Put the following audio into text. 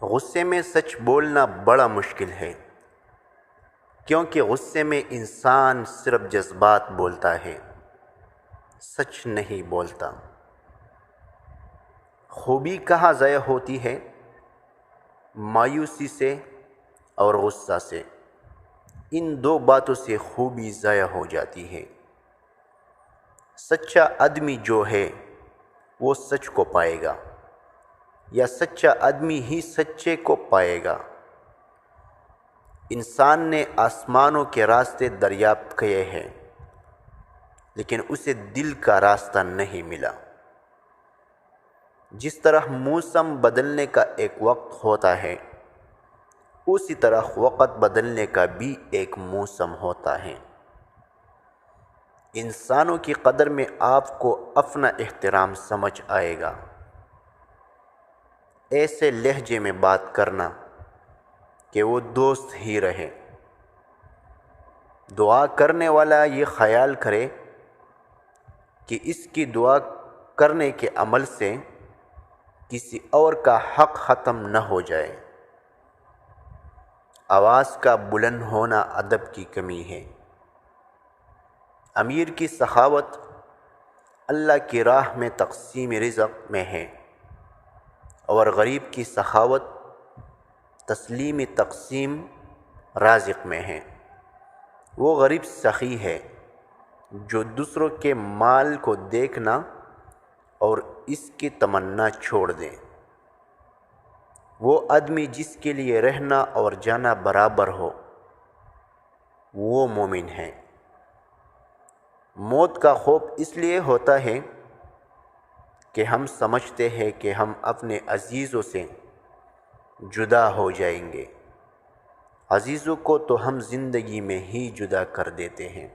غصے میں سچ بولنا بڑا مشکل ہے، کیونکہ غصے میں انسان صرف جذبات بولتا ہے، سچ نہیں بولتا۔ خوبی کہاں ضائع ہوتی ہے؟ مایوسی سے اور غصہ سے۔ ان دو باتوں سے خوبی ضائع ہو جاتی ہے۔ سچا آدمی جو ہے وہ سچ کو پائے گا، یا سچا آدمی ہی سچے کو پائے گا۔ انسان نے آسمانوں کے راستے دریافت کیے ہیں، لیکن اسے دل کا راستہ نہیں ملا۔ جس طرح موسم بدلنے کا ایک وقت ہوتا ہے، اسی طرح وقت بدلنے کا بھی ایک موسم ہوتا ہے۔ انسانوں کی قدر میں آپ کو اپنا احترام سمجھ آئے گا۔ ایسے لہجے میں بات کرنا کہ وہ دوست ہی رہے۔ دعا کرنے والا یہ خیال کرے کہ اس کی دعا کرنے کے عمل سے کسی اور کا حق ختم نہ ہو جائے۔ آواز کا بلند ہونا ادب کی کمی ہے۔ امیر کی سخاوت اللہ کی راہ میں تقسیم رزق میں ہے، اور غریب کی سخاوت تسلیم تقسیم رازق میں ہے۔ وہ غریب سخی ہے جو دوسروں کے مال کو دیکھنا اور اس کی تمنا چھوڑ دے۔ وہ آدمی جس کے لیے رہنا اور جانا برابر ہو، وہ مومن ہے۔ موت کا خوف اس لیے ہوتا ہے کہ ہم سمجھتے ہیں کہ ہم اپنے عزیزوں سے جدا ہو جائیں گے۔ عزیزوں کو تو ہم زندگی میں ہی جدا کر دیتے ہیں۔